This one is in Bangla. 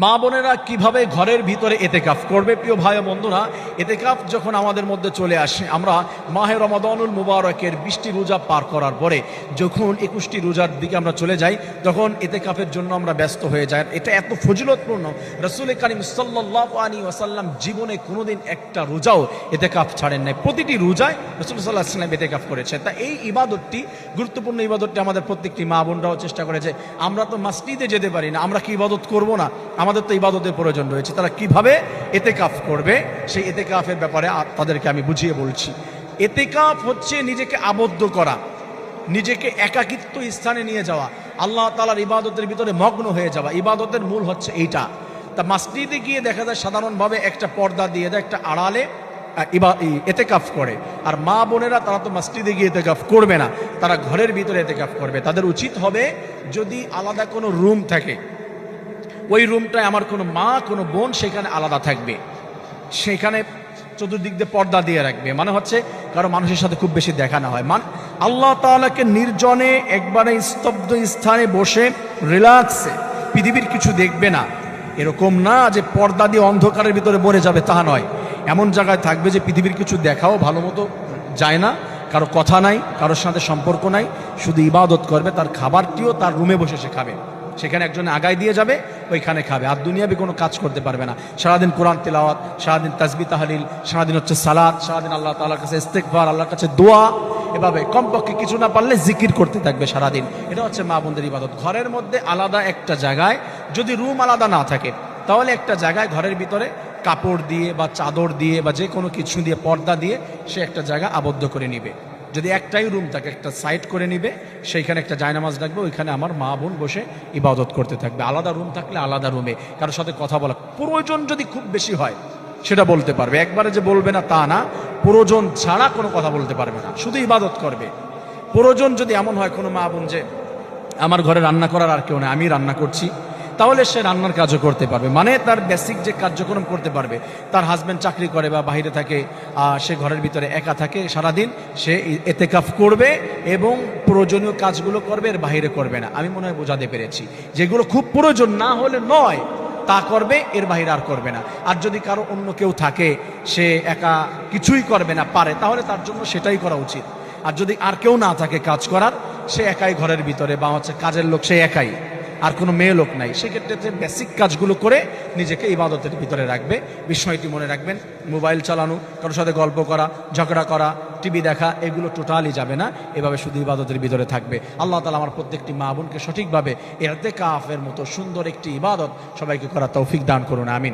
মা বোনেরা কিভাবে ঘরের ভিতরে এতেকাফ করবে? প্রিয় ভাই ও বন্ধুরা, এতেকাফ যখন আমাদের মধ্যে চলে আসে, আমরা মাহে রমাদানুল মুবারকের 20টি রোজা পার করার পরে যখন 21টি রোজার দিকে আমরা চলে যাই, তখন এতেকাফের জন্য আমরা ব্যস্ত হয়ে যাই। এটা এত ফজিলতপূর্ণ, রাসূল কারীম সাল্লাল্লাহু আলাইহি ওয়াসাল্লাম জীবনে কোনোদিন একটা রোজাও এতেকাফ ছাড়েন নাই। প্রতিটি রোজায় রাসূল সাল্লাল্লাহু আলাইহি ওয়াসাল্লাম এতেকাফ করেছে। তা এই ইবাদতটি, গুরুত্বপূর্ণ ইবাদতটি আমাদের প্রত্যেকটি মা বোনরাও চেষ্টা করেছে। আমরা তো মসজিদে যেতে পারি না, আমরা কি ইবাদত করব না? আমাদের তো ইবাদতের প্রয়োজন রয়েছে। তারা কিভাবে এতেকাফ করবে, সেই এতেকাফের ব্যাপারে তাদেরকে আমি বুঝিয়ে বলছি। এতেকাফ হচ্ছে নিজেকে আবদ্ধ করা, নিজেকে একাকিত্ব স্থানে নিয়ে যাওয়া, আল্লাহ তাআলার ইবাদতের ভিতরে মগ্ন হয়ে যাওয়া। ইবাদতের মূল হচ্ছে এইটা। তা মসজিদে গিয়ে দেখা যায় সাধারণভাবে একটা পর্দা দিয়ে দেয়, একটা আড়ালে এতেকাফ করে। আর মা বোনেরা তারা তো মসজিদে গিয়ে এতেকাফ করবে না, তারা ঘরের ভিতরে এতেকাফ করবে। তাদের উচিত হবে, যদি আলাদা কোনো রুম থাকে, ওই রুমটায় আমার কোনো মা কোনো বোন সেখানে আলাদা থাকবে, সেখানে চতুর্দিক দিয়ে পর্দা দিয়ে রাখবে। মানে হচ্ছে কারো মানুষের সাথে খুব বেশি দেখা না হয়। আল্লাহ তাআলাকে নির্জনে একবারে স্তব্ধ স্থানে বসে রিল্যাক্সে পৃথিবীর কিছু দেখবে না, এরকম না যে পর্দা দিয়ে অন্ধকারের ভিতরে মরে যাবে, তা নয়। এমন জায়গায় থাকবে যে পৃথিবীর কিছু দেখাও ভালো মতো যায় না, কারো কথা নাই, কারোর সাথে সম্পর্ক নাই, শুধু ইবাদত করবে। তার খাবারটিও তার রুমে বসে সে খাবে, সেখানে একজন আগায় দিয়ে যাবে, ওইখানে খাবে। আর দুনিয়াবি কোনো কাজ করতে পারবে না। সারাদিন কোরআন তেলাওয়াত, সারাদিন তাসবিহ তাহলিল, সারাদিন হচ্ছে সালাত, সারাদিন আল্লাহ তাআলার কাছে ইস্তেগফার, আল্লাহর কাছে দোয়া, এভাবে কমপক্ষে কিছু না পারলে জিকির করতে থাকবে সারাদিন। এটা হচ্ছে মা বোনদের ইবাদত। ঘরের মধ্যে আলাদা একটা জায়গায়, যদি রুম আলাদা না থাকে, তাহলে একটা জায়গায় ঘরের ভিতরে কাপড় দিয়ে বা চাদর দিয়ে বা যে কোনো কিছু দিয়ে, পর্দা দিয়ে সে একটা জায়গা আবদ্ধ করে নিবে। যদি একটাই রুম থাকে, একটা সাইড করে নিবে, সেইখানে একটা জায়নামাজ রাখবে, ওইখানে আমার মা বোন বসে ইবাদত করতে থাকবে। আলাদা রুম থাকলে আলাদা রুমে কারোর সাথে কথা বলা, প্রয়োজন যদি খুব বেশি হয় সেটা বলতে পারবে, একবারে যে বলবে না তা না। প্রয়োজন ছাড়া কোনো কথা বলতে পারবে না, শুধু ইবাদত করবে। প্রয়োজন যদি এমন হয় কোনো মা বোন যে আমার ঘরে রান্না করার আর কেউ নেই, আমি রান্না করছি, তাহলে সে রান্নার কাজও করতে পারবে। মানে তার বেসিক যে কার্যক্রম করতে পারবে। তার হাজব্যান্ড চাকরি করে বা বাইরে থাকে, সে ঘরের ভিতরে একা থাকে, সারাদিন সে এতেকাফ করবে এবং প্রয়োজনীয় কাজগুলো করবে, এর বাইরে করবে না। আমি মনে হয় বোঝাতে পেরেছি। যেগুলো খুব প্রয়োজন না হলে নয় তা করবে, এর বাইরে আর করবে না। আর যদি কারো অন্য কেউ থাকে, সে একা কিছুই করবে না পারে, তাহলে তার জন্য সেটাই করা উচিত। আর যদি আর কেউ না থাকে কাজ করার, সে একাই ঘরের ভিতরে, বা হচ্ছে কাজের লোক সে একাই, আর কোনো মেয়ে লোক নাই, সেক্ষেত্রে বেসিক কাজগুলো করে নিজেকে ইবাদতের ভিতরে রাখবে। বিষয়টি মনে রাখবেন, মোবাইল চালানো, কারোর সাথে গল্প করা, ঝগড়া করা, টিভি দেখা, এগুলো টোটালি যাবে না। এভাবে শুধু ইবাদতের ভিতরে থাকবে। আল্লাহ তাআলা আমার প্রত্যেকটি মা বোনকে সঠিকভাবে ইতিকাফের মতো সুন্দর একটি ইবাদত সবাইকে করার তৌফিক দান করুন, আমিন।